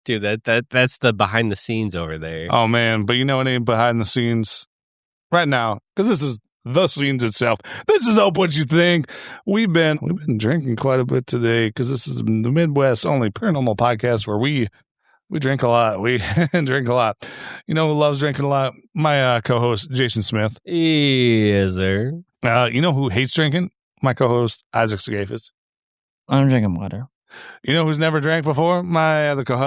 Dude, that's the behind the scenes over there. Oh, man. But you know what ain't behind the scenes right now? Because this is the scenes itself. This is What You Think. We've been drinking quite a bit today because this is the Midwest only paranormal podcast where we drink a lot. We drink a lot. You know who loves drinking a lot? My co-host, Jason Smith. Yes, sir. You know who hates drinking? My co-host, Isaac Sagafis. I'm drinking water. You know who's never drank before? My other co-host,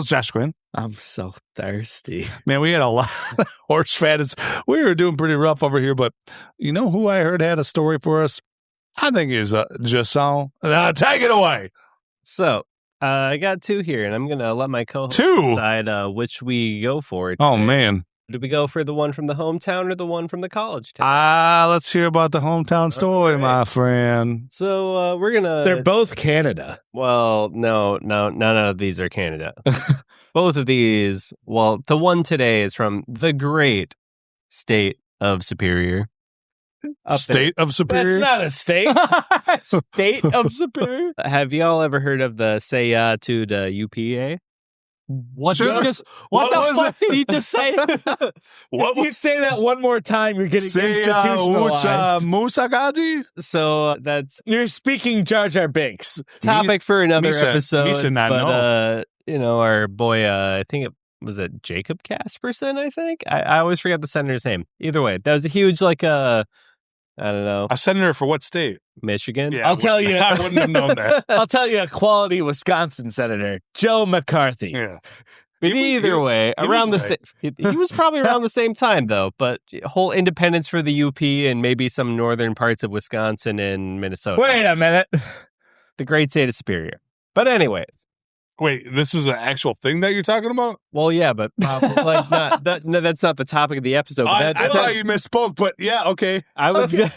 Josh Quinn. I'm so thirsty. Man, we had a lot of horse fat. We were doing pretty rough over here, but you know who I heard had a story for us? I think is Jason. Take it away. So, I got two here, and I'm going to let my co-host Two? decide which we go for. Oh, man. Do we go for the one from the hometown or the one from the college town? Let's hear about the hometown story, my friend. So, we're going to... They're both Canada. Well, no, none of these are Canada. Both of these, well, the one today is from the great state of Superior. State of Superior? That's not a state. State of Superior? Have y'all ever heard of the say to the UPA? What Sure. the fuck did he just say? What If you say that one more time, you're getting institutionalized. Musagaji? So that's You're speaking Jar Jar Binks. topic for another episode. Misa not but our boy, I think it was Jacob Casperson, I think. I always forget the senator's name. Either way, that was a huge I don't know. A senator for what state? Michigan? Yeah, I'll tell you. I wouldn't have known that. I'll tell you a quality Wisconsin senator, Joe McCarthy. Yeah. But either way, around the right. he was probably around the same time though. But whole independence for the UP and maybe some northern parts of Wisconsin and Minnesota. Wait a minute. The great state of Superior. But anyways, Wait, this is an actual thing that you're talking about? well, yeah, but that's not the topic of the episode. But I thought you misspoke, but yeah, okay. I was gonna,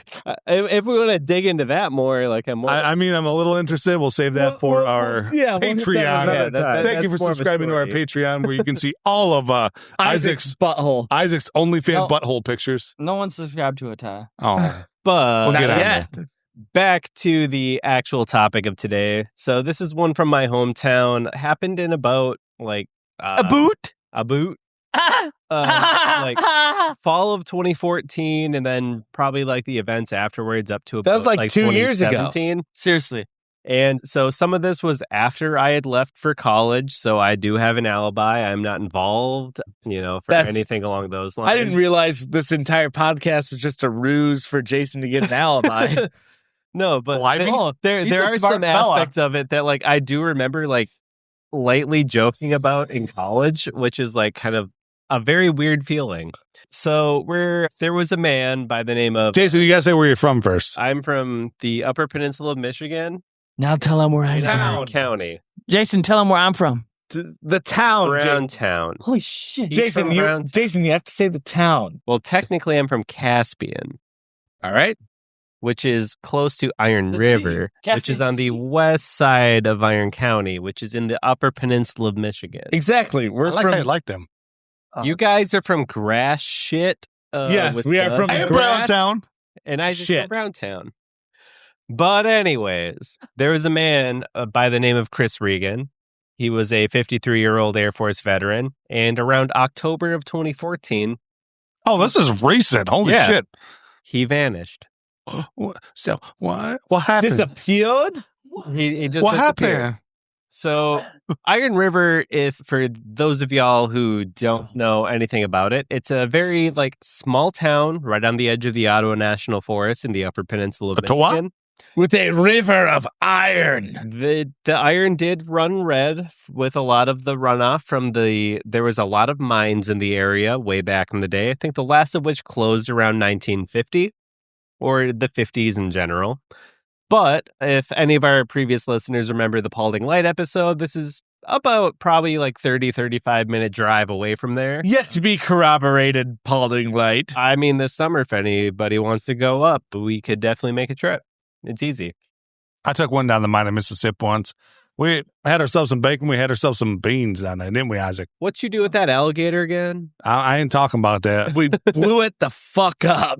if we want to dig into that more, I'm more. I mean, I'm a little interested. We'll save that for our we'll hit that Patreon. another time. Thank you that's for more of a subscribing to our story. Patreon, where you can see all of Isaac's butthole. OnlyFans No. butthole pictures. No one subscribed to it, Ty. Oh, but we'll get on yet. there. back to the actual topic of today. So this is one from my hometown. Happened in about A boot? a boot. Fall of 2014, and then probably the events afterwards up to That was about, like 2 years ago. 2017. Seriously. And so some of this was after I had left for college, so I do have an alibi. I'm not involved, for That's- anything along those lines. I didn't realize this entire podcast was just a ruse for Jason to get an alibi. No, but Libby? there He's a are smart some fella. aspects of it that I do remember lightly joking about in college, which is kind of a very weird feeling. So there was a man by the name of Jason, you gotta say where you're from first. I'm from the Upper Peninsula of Michigan, Now tell him where I'm Brown from. County, Jason, tell him where I'm from. The town, Brown Jason. Town. Holy shit. He's Jason, from you, Brown- Jason, you have to say the town. Well, technically, I'm from Caspian, All right. which is close to Iron The River, sea. which is Caspian on the Sea. west side of Iron County, which is in the Upper Peninsula of Michigan. Exactly. I We're like from. how you like them. You guys are from grass shit. Yes, we are from Hey, Grass? Browntown. and I just shit. from Browntown. But anyways, there was a man by the name of Chris Regan. He was a 53-year-old Air Force veteran, and around October of 2014, Oh, this is recent. Holy Yeah. shit. he vanished. So what? What happened? Disappeared? He just What disappeared. happened? So Iron River, if for those of y'all who don't know anything about it, it's a very small town right on the edge of the Ottawa National Forest in the Upper Peninsula of Ottawa? Michigan. With a river of iron. The iron did run red with a lot of the runoff from there was a lot of mines in the area way back in the day. I think the last of which closed around 1950 or the 50s in general. But if any of our previous listeners remember the Paulding Light episode, this is about probably 35-minute drive away from there. Yet to be corroborated, Paulding Light. I mean, this summer, if anybody wants to go up, we could definitely make a trip. It's easy. I took one down the mine of Mississippi once. We had ourselves some bacon. We had ourselves some beans down there, didn't we, Isaac? What you do with that alligator again? I ain't talking about that. We blew it the fuck up.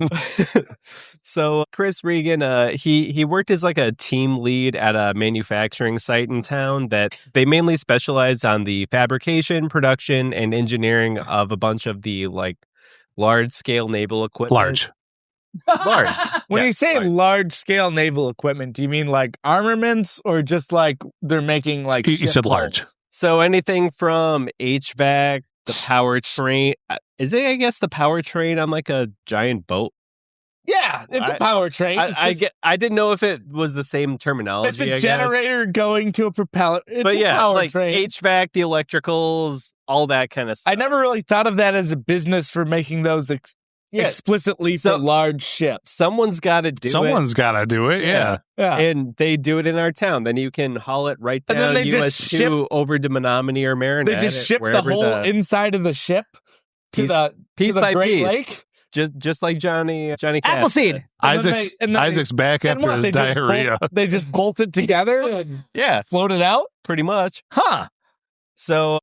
So Chris Regan, he worked as like a team lead at a manufacturing site in town that they mainly specialize on the fabrication, production, and engineering of a bunch of the like large scale naval equipment. Large. When Yeah, you say large. large scale naval equipment, do you mean like armaments or just like they're making like He ship said large. hulls? So anything from HVAC, the powertrain. Is it, I guess, the powertrain on like a giant boat? Yeah, it's a powertrain. I didn't know if it was the same terminology. It's a I guess. generator going to a propeller. It's But a yeah, like powertrain. HVAC, the electricals, all that kind of stuff. I never really thought of that as a business for making those explicitly for large ships. Someone's got to do it. Someone's got to do it. Yeah. Yeah. And they do it in our town. Then you can haul it right And down then they US just 2 over to Menominee or Marinette. They just ship the wherever whole inside of the ship to the piece to the by Great piece. Lake. Just like Johnny Cash Appleseed. did. Isaac's back And after what, his they just diarrhea. they just bolt it together and Yeah, float it out? pretty much. Huh. So,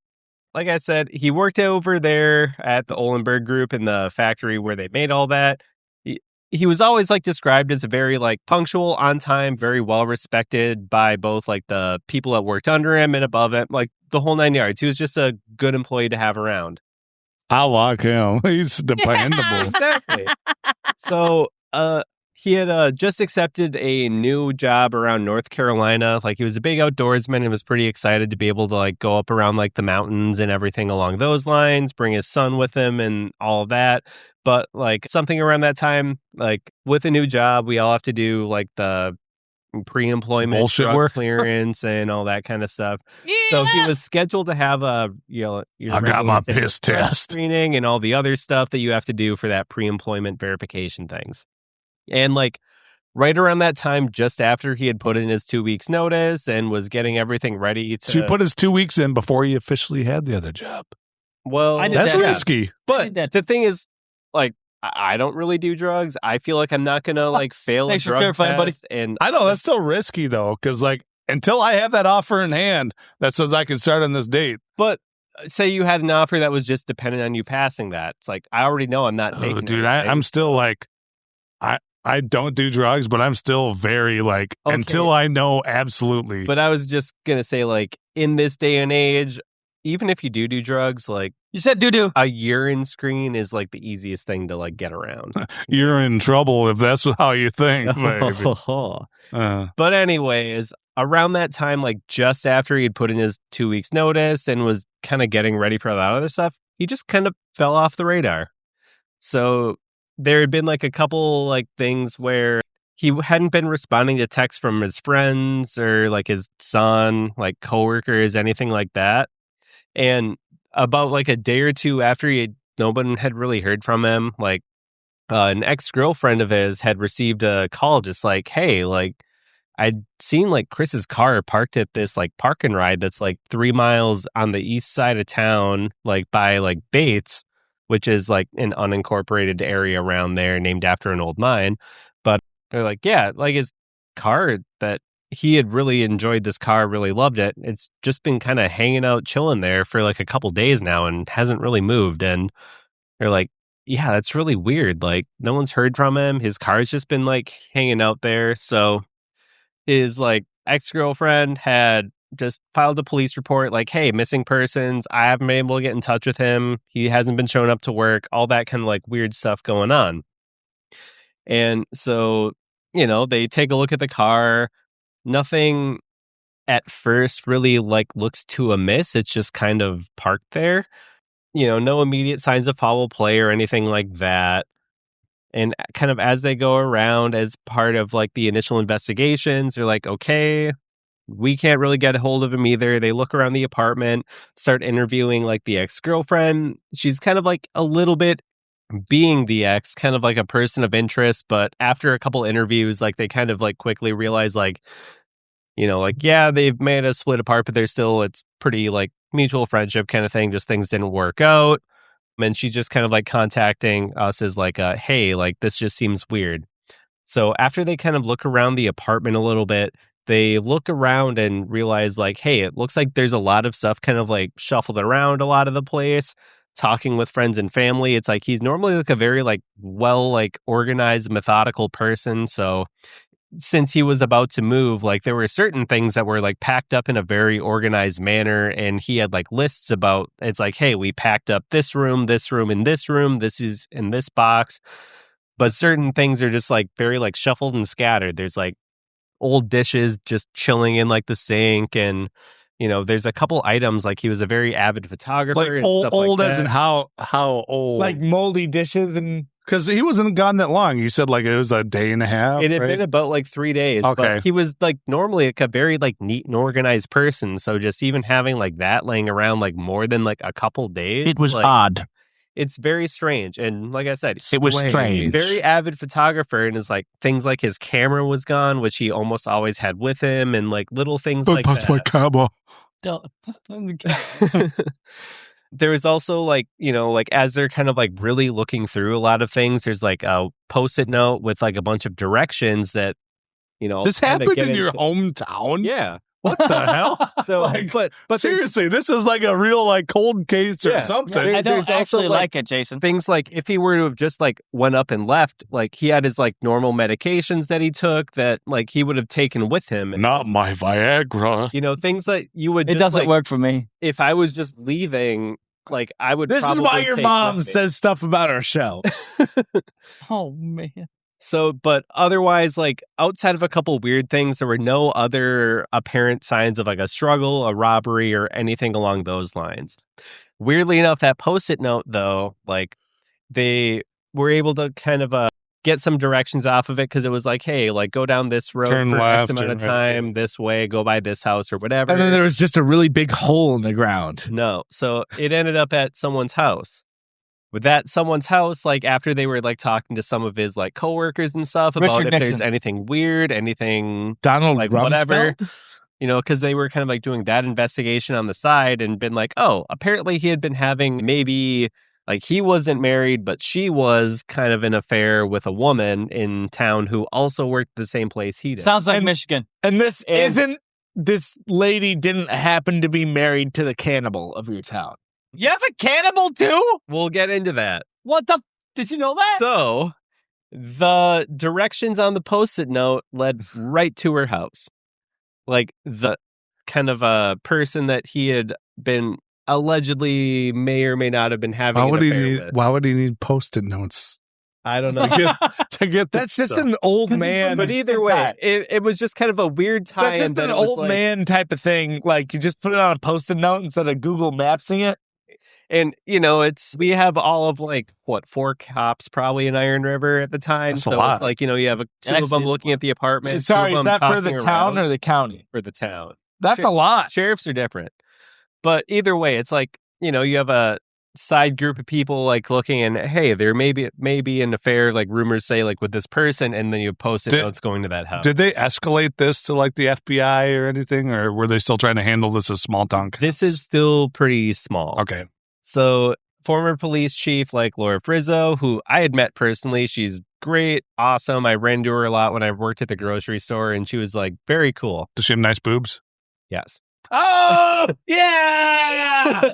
like I said, he worked over there at the Ohlenberg Group in the factory where they made all that. He was always like described as a very like punctual, on time, very well respected by both like the people that worked under him and above him, like the whole 9 yards. He was just a good employee to have around. I like him. He's dependable. Exactly. So, he had just accepted a new job around North Carolina. Like he was a big outdoorsman and was pretty excited to be able to like go up around like the mountains and everything along those lines, bring his son with him and all of that. But like something around that time, like with a new job, we all have to do like the pre-employment Bullshit drug work. clearance and all that kind of stuff. So he was scheduled to have a, your I got my regular standard piss drug test. screening and all the other stuff that you have to do for that pre-employment verification things. And like right around that time, just after he had put in his 2 weeks notice and was getting everything ready to So he put his 2 weeks in before he officially had the other job. well, I did That's that. risky. but that. the thing is, like, I don't really do drugs. I feel like I'm not gonna like fail a Thanks for drug clarifying, buddy. test. And I know that's still risky though, because like until I have that offer in hand that says I can start on this date. but say you had an offer that was just dependent on you passing that. It's like I already know I'm not Oh, taking. dude, anything. I'm still like, I don't do drugs, but I'm still very like Okay. until I know absolutely. But I was just gonna say, like, in this day and age, even if you do drugs, like You said doo-doo. a urine screen is like the easiest thing to like get around. You're in trouble if that's how you think, baby. But anyways, around that time, like just after he'd put in his 2 weeks notice and was kind of getting ready for that other stuff, he just kind of fell off the radar. So there had been like a couple like things where he hadn't been responding to texts from his friends or like his son, like coworkers, anything like that. And about like a day or two after no one had really heard from him, like an ex-girlfriend of his had received a call just like, hey, like I'd seen like Chris's car parked at this like park and ride that's like 3 miles on the east side of town, like by like Bates, which is like an unincorporated area around there named after an old mine. But they're like, yeah, like his car that he had really enjoyed this car, really loved it. It's just been kind of hanging out, chilling there for like a couple days now and hasn't really moved. And they're like, yeah, that's really weird. Like no one's heard from him. His car's just been like hanging out there. So his like ex-girlfriend had just filed a police report like, hey, missing persons. I haven't been able to get in touch with him. He hasn't been showing up to work. All that kind of like weird stuff going on. And so, they take a look at the car. Nothing at first really like looks too amiss. It's just kind of parked there. No immediate signs of foul play or anything like that. And kind of as they go around as part of like the initial investigations, they're like, okay, we can't really get a hold of him either. They look around the apartment, start interviewing like the ex-girlfriend. She's kind of like a little bit being the ex, kind of like a person of interest. But after a couple interviews, like they kind of like quickly realize like, yeah, they've made us split apart, but it's pretty like mutual friendship kind of thing. Just things didn't work out. And she's just kind of like contacting us as like, hey, like this just seems weird. So after they kind of look around the apartment a little bit, they look around and realize like, hey, it looks like there's a lot of stuff kind of like shuffled around a lot of the place. Talking with friends and family, it's like he's normally like a very like well like organized, methodical person. So since he was about to move, like there were certain things that were like packed up in a very organized manner, and he had like lists about. It's like, hey, we packed up this room, and this room. This is in this box, but certain things are just like very like shuffled and scattered. There's like old dishes just chilling in like the sink, and there's a couple items. Like he was a very avid photographer, Like and old, stuff old like as that. in how old? Like moldy dishes and. Because he wasn't gone that long. You said like it was a day and a half. It had right? been about like 3 days, Okay. but he was like normally like a very like neat and organized person. So just even having like that laying around like more than like a couple days, It was like, odd. It's very strange. And like I said, It was strange. very avid photographer, and is like things like his camera was gone, which he almost always had with him, and like little things Don't like touch that. my camera. There was also like, like as they're kind of like really looking through a lot of things, there's like a Post-it note with like a bunch of directions that, This kinda happened get in your into- hometown? Yeah. What the hell? So, Like, but there's seriously, this is like a real like cold case or Yeah. something. There- I don't there's also, actually like, like it, Jason. things like if he were to have just like went up and left, like he had his like normal medications that he took that like he would have taken with him. Not my Viagra. Things that you would It just doesn't like, work for me. if I was just leaving, like I would This is probably why your take mom with me. says stuff about our show. Oh man. So, but otherwise, like outside of a couple weird things, there were no other apparent signs of like a struggle, a robbery, or anything along those lines. Weirdly enough, that Post-it note, though, like they were able to kind of get some directions off of it because it was like, hey, like go down this road Turn for left X amount or of right, time, yeah. this way, go by this house or whatever. And then there was just a really big hole in the ground. No. So it ended up at someone's house. With that someone's house, like after they were like talking to some of his like coworkers and stuff about Richard if there's Nixon. anything weird, anything Donald like Rumsfeld? whatever, because they were kind of like doing that investigation on the side and been like, oh, apparently he had been having maybe like he wasn't married, but she was kind of an affair with a woman in town who also worked the same place he did. Sounds like And- Michigan. And this And- isn't. This lady didn't happen to be married to the cannibal of your town. You have a cannibal too? We'll get into that. What the? Did you know that? So the directions on the Post-it note led right to her house. Like the kind of a person that he had been allegedly may or may not have been having Why an would he affair need? with. Why would he need Post-it notes I don't know. to get That's this just stuff? an old man. But either way, it was just kind of a weird time. That's just an old man type of thing. Like you just put it on a Post-it note instead of Google Mapsing it. And, we have all of like, 4 cops probably in Iron River at the time. That's a so lot. it's like, you have two of Actually, them it's looking at the apartment. Sorry, two is of them that for the talking town around or the county? for the town? That's Sure. a lot. Sheriffs are different. But either way, it's like, you have a side group of people like looking and, hey, there may be an affair, like rumors say, like with this person, and then you have Post-it notes going to that house. Did they escalate this to like the FBI or anything, or were they still trying to handle this as small town? This is still pretty small. Okay. So former police chief like Laura Frizzo, who I had met personally, she's great, awesome. I ran into her a lot when I worked at the grocery store, and she was like very cool. Does she have nice boobs? Yes. Oh, yeah.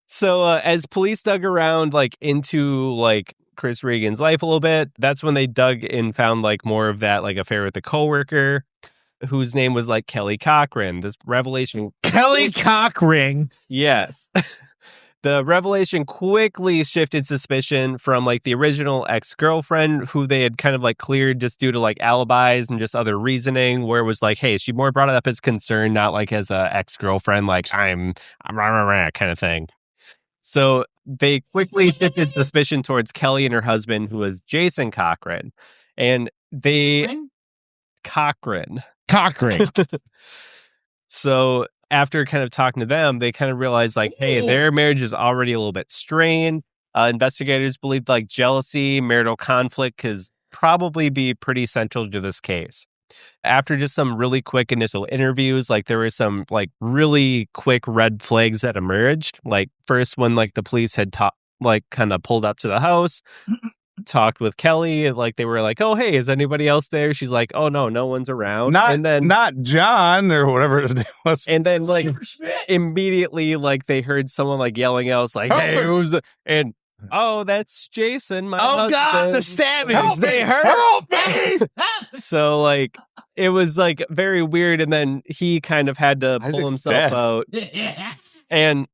So as police dug around like into like Chris Regan's life a little bit, that's when they dug and found like more of that like affair with the coworker whose name was like Kelly Cochran. This revelation Kelly Cochran. Yes. The revelation quickly shifted suspicion from like the original ex-girlfriend who they had kind of like cleared just due to like alibis and just other reasoning, where it was like, hey, she more brought it up as concern, not like as a ex-girlfriend, like I'm kind of thing. So they quickly shifted suspicion towards Kelly and her husband, who was Jason Cochran. And Cochran. So after kind of talking to them, they kind of realized like, hey, their marriage is already a little bit strained. Investigators believed like jealousy, marital conflict could probably be pretty central to this case. After just some really quick initial interviews, like there were some like really quick red flags that emerged. Like first when like the police had kind of pulled up to the house, talked with Kelly, and like they were like, "Oh, hey, is anybody else there?" She's like, "Oh no one's around." Not John or whatever his name was. And then like immediately, like they heard someone like yelling out, "Like, hey, who's?" And oh, that's Jason. My Oh God, husband." the stabbings! They hurt. Help me! So like it was like very weird, and then he kind of had to pull Isaac's himself dead. out, and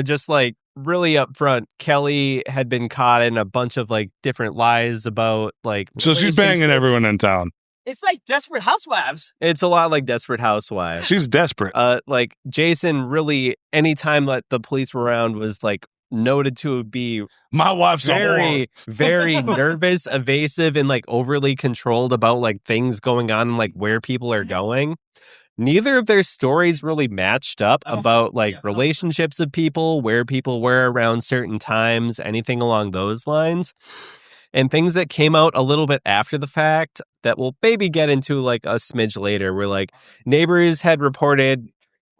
just like really upfront, Kelly had been caught in a bunch of like different lies about like. So she's banging everyone in town. It's like Desperate Housewives. It's a lot like Desperate Housewives. She's desperate. Like Jason really, anytime that the police were around, was like noted to be My wife's a very, whore. very nervous, evasive, and like overly controlled about like things going on and like where people are going. Neither of their stories really matched up about like relationships of people, where people were around certain times, anything along those lines. And things that came out a little bit after the fact that we'll maybe get into like a smidge later, where like neighbors had reported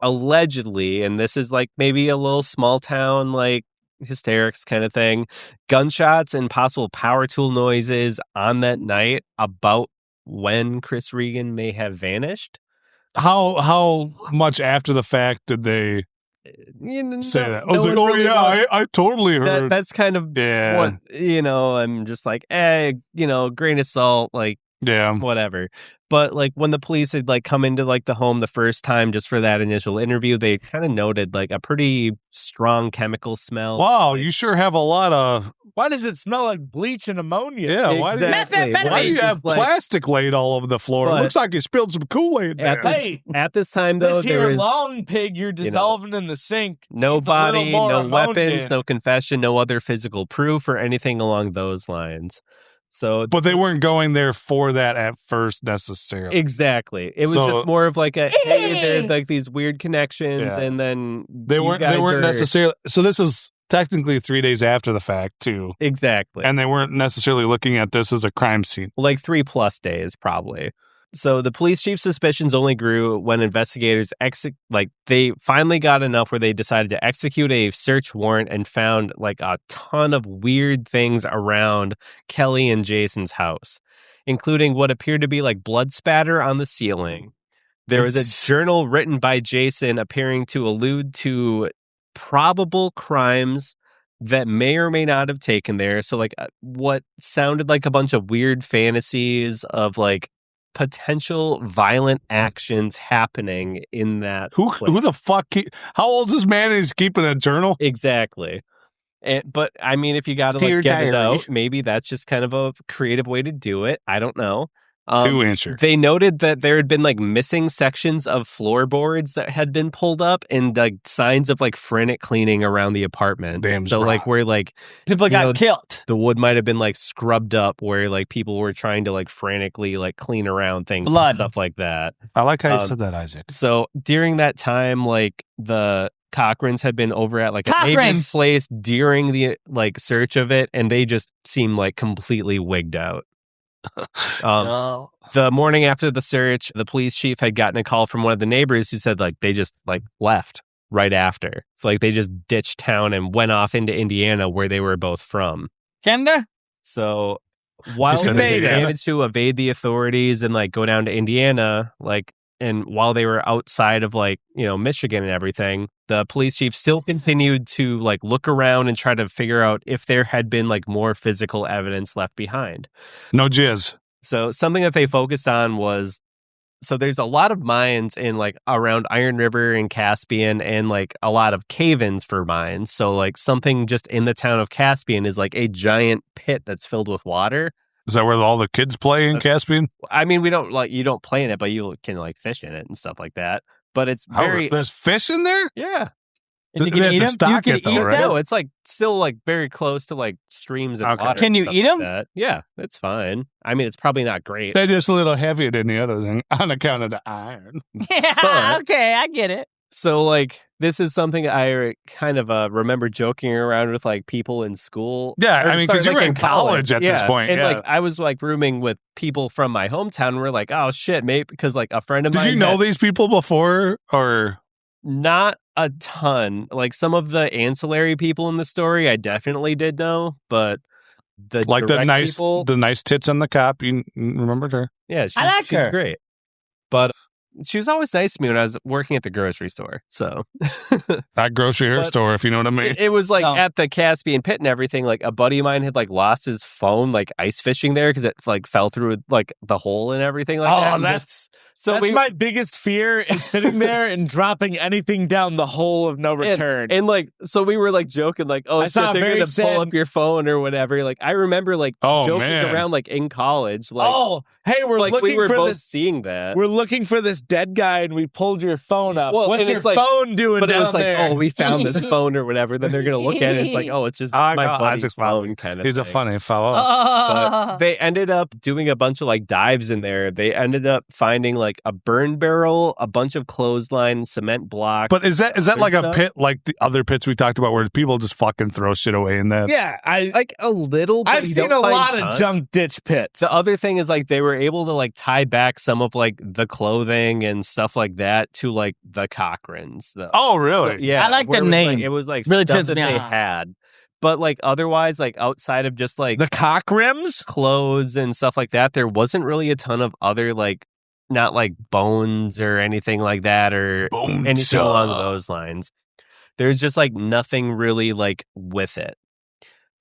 allegedly, and this is like maybe a little small town like hysterics kind of thing, gunshots and possible power tool noises on that night about when Chris Regan may have vanished. How much after the fact did they say that? I was like, oh yeah, I totally heard. That's kind of what, I'm just like, grain of salt, like, yeah, whatever. But like when the police had like come into like the home the first time just for that initial interview, they kind of noted like a pretty strong chemical smell. Wow, you sure have a lot of. Why does it smell like bleach and ammonia? Yeah, exactly. Why do you have plastic laid all over the floor? It looks like you spilled some Kool-Aid there. At this time, though, this there here was long pig you're dissolving in the sink. No body, no ammonia. weapons, no confession, no other physical proof or anything along those lines. So, but they weren't going there for that at first necessarily. Exactly. It was just more of like a hey, there's like these weird connections, and then they weren't necessarily. So this is technically 3 days after the fact too. Exactly. And they weren't necessarily looking at this as a crime scene. Like 3+ days probably. So the police chief's suspicions only grew when investigators they finally got enough where they decided to execute a search warrant and found like a ton of weird things around Kelly and Jason's house, including what appeared to be like blood spatter on the ceiling. There was a journal written by Jason appearing to allude to probable crimes that may or may not have taken there. So like what sounded like a bunch of weird fantasies of like potential violent actions happening in that Who the fuck how old is this man? He's keeping a journal? Exactly. But I mean, if you got to like get it out, maybe that's just kind of a creative way to do it. I don't know. To answer. They noted that there had been like missing sections of floorboards that had been pulled up and like signs of like frantic cleaning around the apartment. Damn, so like where like people got killed. The wood might have been like scrubbed up where like people were trying to like frantically like clean around things, and stuff like that. I like how you said that, Isaac. So during that time, like the Cochrans had been over at like a neighbor's place during the like search of it, and they just seemed like completely wigged out. No. The morning after the search, the police chief had gotten a call from one of the neighbors who said like they just like left right after. So like they just ditched town and went off into Indiana where they were both from. Canada? So while they managed to evade the authorities and like go down to Indiana, like, and while they were outside of like, Michigan and everything, the police chief still continued to like look around and try to figure out if there had been like more physical evidence left behind. No jizz. So something that they focused on was, so there's a lot of mines in like around Iron River and Caspian and like a lot of cave-ins for mines. So like something just in the town of Caspian is like a giant pit that's filled with water. Is that where all the kids play in Caspian? I mean, you don't play in it, but you can like fish in it and stuff like that. But it's there's fish in there? Yeah. They have to stock it though, right? No, it's like still like very close to like streams and water. Can you eat them? Like yeah, it's fine. I mean, it's probably not great. They're just a little heavier than the other thing on account of the iron. Yeah, okay, I get it. So like this is something I kind of remember joking around with like people in school. Yeah, I mean, because you were in college at this point. And like I was like rooming with people from my hometown. And we're like, oh shit, mate, because like a friend of mine. Did you know these people before or? Not a ton. Like some of the ancillary people in the story, I definitely did know, but the Like the direct people, nice tits on the cop. You remembered her? yeah, I like she's her. great. But she was always nice to me when I was working at the grocery store. So At grocery or But store, if you know what I mean. it was like No. at the Caspian Pit and everything. Like a buddy of mine had like lost his phone like ice fishing there because it like fell through like the hole and everything like that. Oh, And that's so my biggest fear is sitting there and dropping anything down the hole of no return. And like, so we were like joking, like, oh I shit, saw a they're very gonna pull sad- up your phone or whatever. Like, I remember like Oh, joking man. around like in college, like, oh, hey, we're like looking we were for both this. seeing that. We're looking for this dead guy, and we pulled your phone up. Well, What's and your it's like- phone doing But it down was like, there? oh, we found this phone or whatever. Then they're gonna look at it. It's like, oh, it's just I my got buddy's Isaac's phone kind of. He's a thing. funny fellow. But they ended up doing a bunch of like dives in there. They ended up finding like a burn barrel, a bunch of clothesline, cement blocks. But is that other like a stuff. pit like the other pits we talked about where people just fucking throw shit away in that? Yeah, like a little. But I've you seen don't a find lot tons. of junk ditch pits. The other thing is like they were able to like tie back some of like the clothing and stuff like that to like the Cochrans. Oh, really? So, yeah, I like where the it was, name. Like, it was like Really stuff turns that me they on. had, but like otherwise, like outside of just like the cock rims? clothes and stuff like that, there wasn't really a ton of other like not like bones or anything like that or Boom. anything along those lines. There's just like nothing really like with it.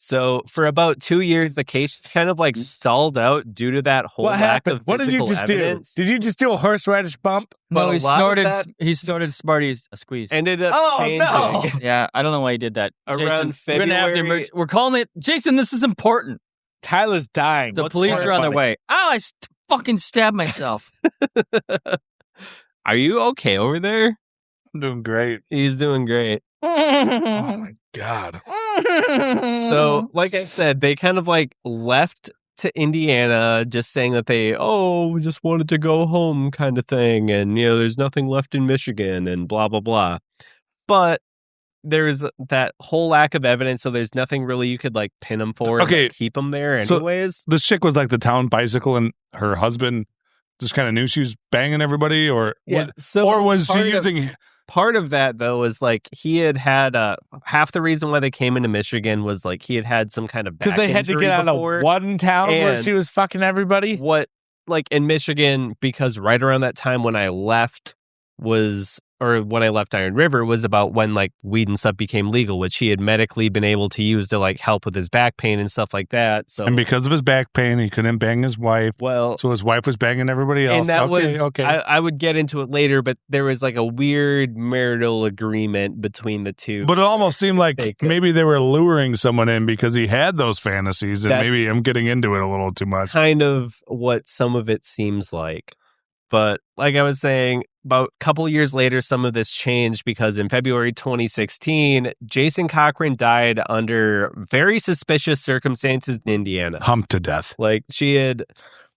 So for about 2 years, the case kind of like stalled out due to that whole What lack happened? of What did you physical just evidence. do? Did you just do a horseradish bump? But No, a he lot of snorted. that- He snorted Smarties a squeeze. Ended up Oh, changing. no. Yeah, I don't know why he did that. Around Jason, we're gonna have the February- We're calling it. Jason, this is important. Tyler's dying. The What's police are on their funny? way. Oh, fucking stabbed myself. Are you okay over there? I'm doing great. He's doing great. Oh, my God. So, like I said, they kind of like left to Indiana just saying that we just wanted to go home kind of thing. And, there's nothing left in Michigan and blah, blah, blah. But there's that whole lack of evidence. So there's nothing really you could like pin them for Okay. and like, keep them there So- anyways. This chick was like the town bicycle and her husband just kind of knew she was banging everybody or So or was part she of- using Part of that, though, was like he had half the reason why they came into Michigan was like he had some kind of back Because they had to injury get out before. of one town where and she was fucking everybody. What, like in Michigan, because right around that time when I left when I left Iron River was about when like weed and stuff became legal, which he had medically been able to use to like help with his back pain and stuff like that. So, and because of his back pain, he couldn't bang his wife. well, So his wife was banging everybody else. and that okay. I would get into it later, but there was like a weird marital agreement between the two. But it almost seemed like They could- maybe they were luring someone in because he had those fantasies, and That's- maybe I'm getting into it a little too much. kind of what some of it seems like. But like I was saying, about a couple years later, some of this changed because in February 2016, Jason Cochran died under very suspicious circumstances in Indiana. Humped to death. Like she had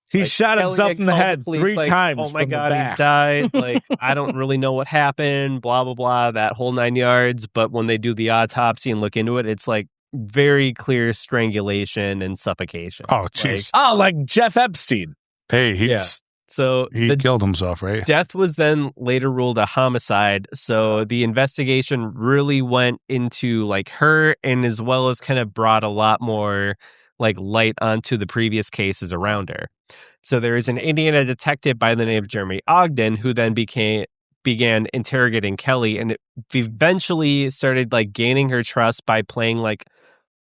He like, shot Kelly himself had in the called head police, 3 like, times. Oh my from the God, back. he's died. Like, I don't really know what happened, blah, blah, blah, that whole 9 yards. But when they do the autopsy and look into it, it's like very clear strangulation and suffocation. Oh, jeez. Oh, like Jeff Epstein. Hey, Yeah. So he the killed himself, right? death was then later ruled a homicide. So the investigation really went into like her and as well as kind of brought a lot more like light onto the previous cases around her. So there is an Indiana detective by the name of Jeremy Ogden who then began interrogating Kelly and eventually started like gaining her trust by playing like,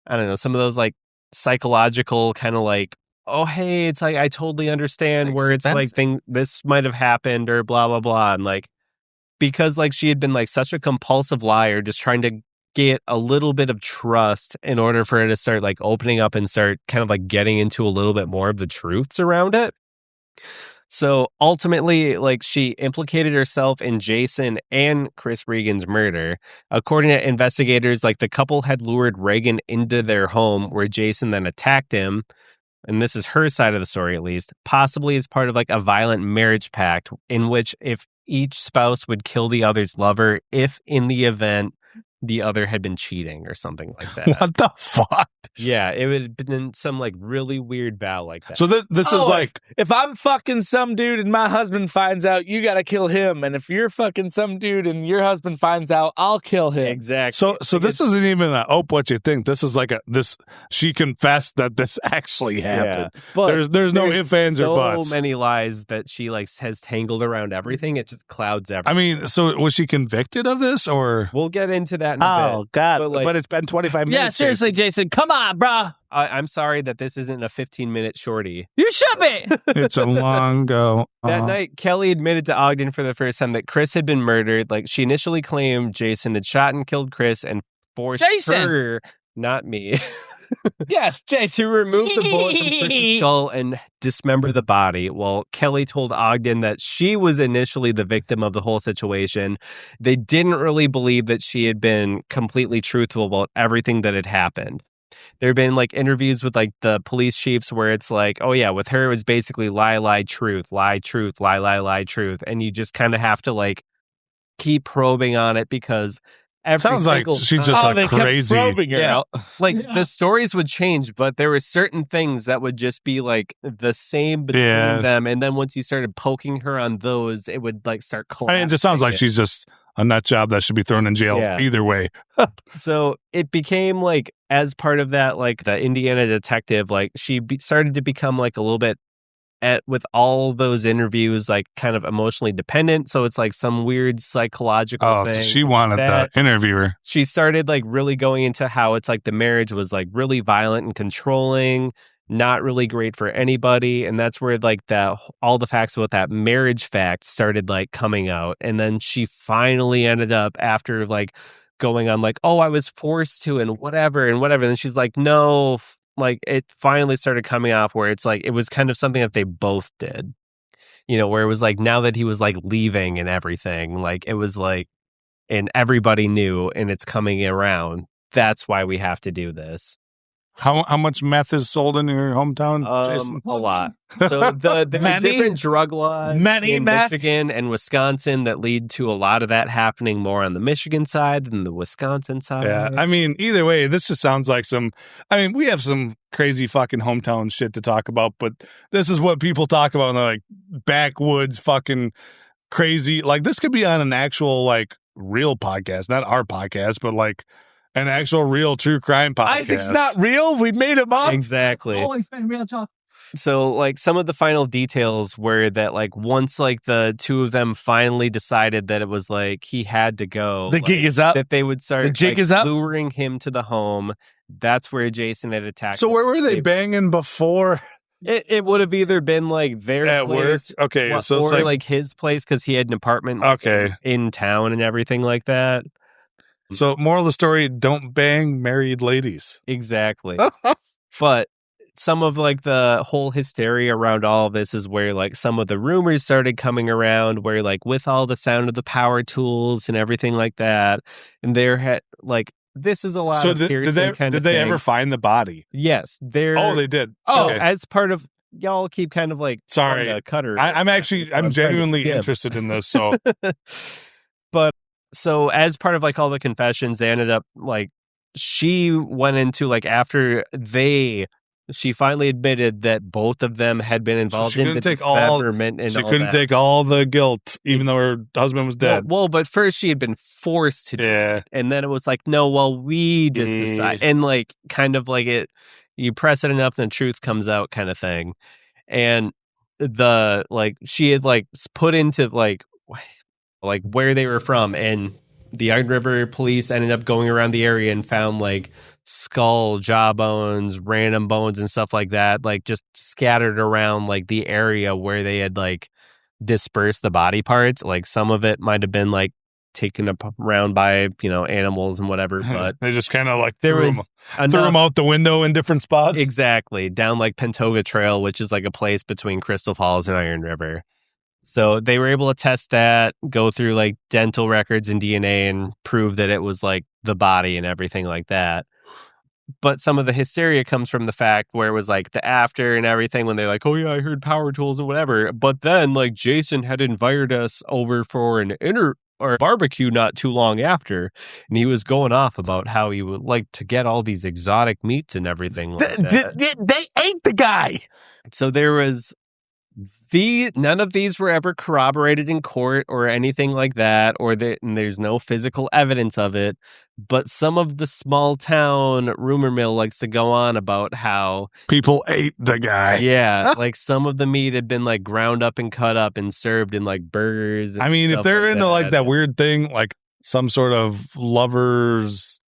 I don't know, some of those like psychological kind of like, oh, hey, it's like, I totally understand Like where it's like this might have happened or blah, blah, blah. And like, because like she had been like such a compulsive liar, just trying to get a little bit of trust in order for her to start like opening up and start kind of like getting into a little bit more of the truths around it. So ultimately, like she implicated herself in Jason and Chris Regan's murder. According to investigators, like the couple had lured Regan into their home where Jason then attacked him. And this is her side of the story, at least, possibly as part of like a violent marriage pact in which if each spouse would kill the other's lover, if in the event the other had been cheating or something like that. What the fuck? Yeah, it would have been some like really weird vow like that. So this is like, if I'm fucking some dude and my husband finds out, you got to kill him. And if you're fucking some dude and your husband finds out, I'll kill him. Exactly. so this isn't even what you think. This is like she confessed that this actually happened. Yeah, but there's no ifs, ands, or buts. So many lies that she like has tangled around everything. It just clouds everything. I mean, so was she convicted of this, or? We'll get into that in a bit. God! But it's been 25 minutes. Yeah, seriously, Jason, come on, bruh. I'm sorry that this isn't a 15-minute shorty. You should be. It's a long go. That night, Kelly admitted to Ogden for the first time that Chris had been murdered. Like, she initially claimed Jason had shot and killed Chris and forced her, not me, Yes, Jason. to remove the bullet from Chris's skull and dismember the body. Well, Kelly told Ogden that she was initially the victim of the whole situation. They didn't really believe that she had been completely truthful about everything that had happened. There have been like interviews with like the police chiefs where it's like, oh yeah, with her it was basically lie, truth, lie, truth. And you just kind of have to like keep probing on it because sounds like she's just like crazy. Yeah. Like the stories would change, but there were certain things that would just be like the same between them. And then once you started poking her on those, it would like start collapsing. I mean, it just sounds like she's just a nut job that should be thrown in jail either way. So it became like, as part of that, like the Indiana detective, like she started to become like a little bit with all those interviews, like kind of emotionally dependent. So it's like some weird psychological thing. So she wanted the interviewer. She started like really going into how it's like the marriage was like really violent and controlling, not really great for anybody. And that's where like all the facts about that marriage fact started like coming out. And then she finally ended up, after like going on like, oh, I was forced to and whatever. And she's like, no, like it finally started coming off where it's like, it was kind of something that they both did, you know, where it was like, now that he was like leaving and everything, like it was like, and everybody knew and it's coming around. That's why we have to do this. How much meth is sold in your hometown, Jason? A lot. So the different drug laws in Michigan and Wisconsin that lead to a lot of that happening more on the Michigan side than the Wisconsin side. Yeah, I mean, either way, this just sounds like we have some crazy fucking hometown shit to talk about, but this is what people talk about in the like backwoods fucking crazy. Like this could be on an actual like real podcast, not our podcast, but like an actual real true crime podcast. Isaac's not real. We made him up. Exactly. Always been real talk. So like some of the final details were that like once like the two of them finally decided that it was like he had to go. The gig is up. That they would start the jig is up. Luring him to the home. That's where Jason had attacked. So where were they banging before? It would have either been like their at place, work. Okay, so or it's like his place because he had an apartment in town and everything like that. So moral of the story, don't bang married ladies. Exactly. But some of like the whole hysteria around all of this is where like some of the rumors started coming around where like with all the sound of the power tools and everything like that. And there had like, this is a lot of did they ever find the body? Yes. They did. So as part of, y'all keep kind of like, sorry, cutter. I'm genuinely interested in this. So, but so as part of like all the confessions, they ended up like, she went into like after she finally admitted that both of them had been involved in the dismemberment and all that. She couldn't take all the guilt, even though her husband was dead. Well, but first she had been forced to do it. And then it was like, no, well, we just decide. And like, kind of like you press it enough and the truth comes out kind of thing. And she had like put into like where they were from, and the Iron River police ended up going around the area and found like skull, jawbones, random bones and stuff like that, like just scattered around like the area where they had like dispersed the body parts. Like some of it might have been like taken around by, animals and whatever, but they just kind of like threw them out the window in different spots. Exactly. Down like Pentoga Trail, which is like a place between Crystal Falls and Iron River. So they were able to test that, go through like dental records and DNA and prove that it was like the body and everything like that. But some of the hysteria comes from the fact where it was like the after and everything when they're like, oh yeah, I heard power tools and whatever. But then like Jason had invited us over for an or barbecue not too long after, and he was going off about how he would like to get all these exotic meats and everything like that. They ate the guy. So there was none of these were ever corroborated in court or anything like that, and there's no physical evidence of it. But some of the small town rumor mill likes to go on about how people ate the guy. Yeah, like some of the meat had been like ground up and cut up and served in like burgers. And I mean, if they're like into like that weird thing, like some sort of lover's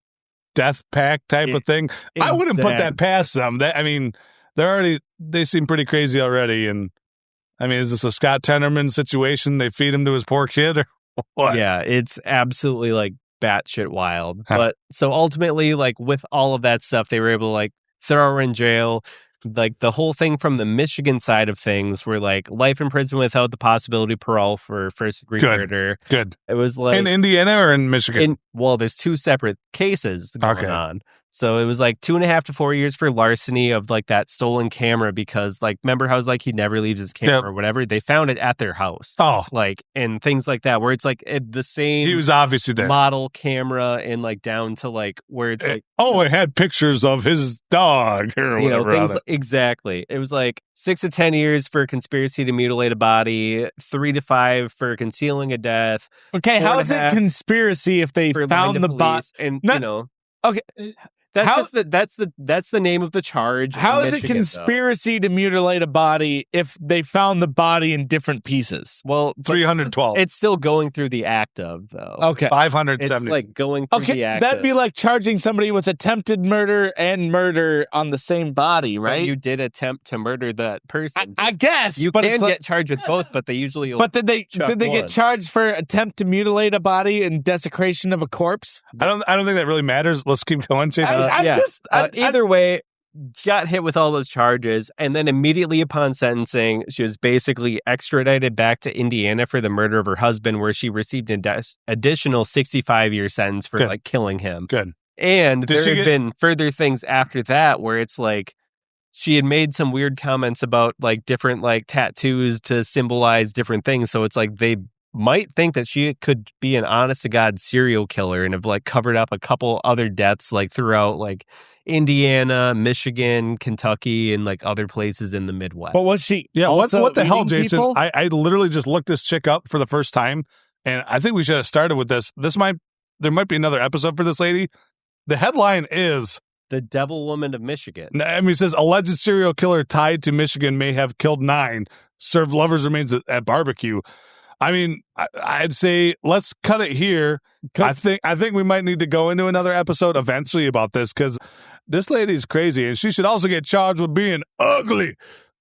death pack type of thing, I wouldn't put that past them. I mean, they seem pretty crazy already. And I mean, is this a Scott Tenorman situation? They feed him to his poor kid or what? Yeah, it's absolutely like batshit wild. But so ultimately, like with all of that stuff, they were able to like throw her in jail. Like the whole thing from the Michigan side of things were like life in prison without the possibility of parole for first degree murder. Good. It was like in Indiana or in Michigan? Well, there's two separate cases going on. So it was like 2.5 to 4 years for larceny of like that stolen camera because like remember how it's like he never leaves his camera or whatever? They found it at their house. Oh. Like and things like that where it's like the same he was obviously there. Model camera and like down to like where it's like it had pictures of his dog or whatever. Things exactly. It was like 6 to 10 years for conspiracy to mutilate a body, 3 to 5 for concealing a death. Okay, how is it conspiracy if they found the body? And okay. That's the name of the charge. How is it conspiracy to mutilate a body if they found the body in different pieces? Well, 312. It's still going through the act of though. Okay, 570. It's like going through the act. That'd be like charging somebody with attempted murder and murder on the same body, right? But you did attempt to murder that person. I guess you can get charged with both, but they usually. But did they get charged for attempt to mutilate a body and desecration of a corpse? I don't think that really matters. Let's keep going, Jason. Either way, got hit with all those charges, and then immediately upon sentencing, she was basically extradited back to Indiana for the murder of her husband, where she received an additional 65-year sentence for like killing him. Good. And there have been further things after that, where it's like she had made some weird comments about like different like tattoos to symbolize different things. So it's like they might think that she could be an honest to God serial killer and have like covered up a couple other deaths like throughout like Indiana, Michigan, Kentucky, and like other places in the Midwest. But was she? Yeah. What the hell, Jason? I literally just looked this chick up for the first time, and I think we should have started with this. There might be another episode for this lady. The headline is The Devil Woman of Michigan. I mean, it says alleged serial killer tied to Michigan may have killed 9, served lovers' remains at barbecue. I mean, I'd say let's cut it here. I think we might need to go into another episode eventually about this because this lady's crazy, and she should also get charged with being ugly,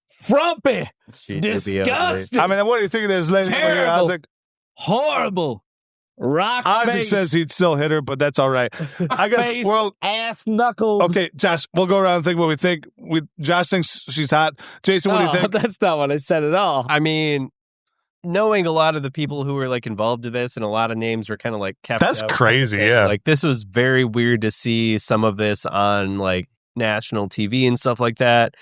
frumpy, disgusting. I mean, what do you think of this lady? Terrible, I was like, horrible. Rock Isaac face. says he'd still hit her, but that's all right. I guess. Face, well, ass knuckles. Okay, Josh, we'll go around and think what we think. Josh thinks she's hot. Jason, what do you think? That's not what I said at all. I mean, knowing a lot of the people who were like involved in this and a lot of names were kind of like kept that's out. Crazy, yeah. Like this was very weird to see some of this on like national TV and stuff like that.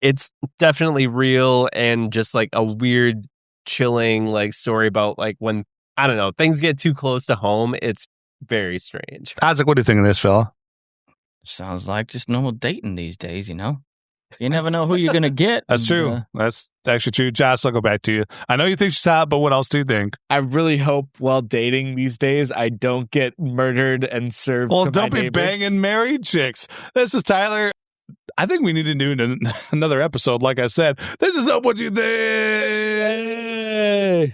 It's definitely real and just like a weird, chilling like story about like when, I don't know, things get too close to home. It's very strange. Isaac, what do you think of this, fella? Sounds like just normal dating these days, you know? You never know who you're going to get. That's true. That's actually true. Josh, I'll go back to you. I know you think she's hot, but what else do you think? I really hope while dating these days, I don't get murdered and served to don't my be neighbors. banging married chicks. This is Tyler. I think we need to do another episode, like I said. This is What You Think.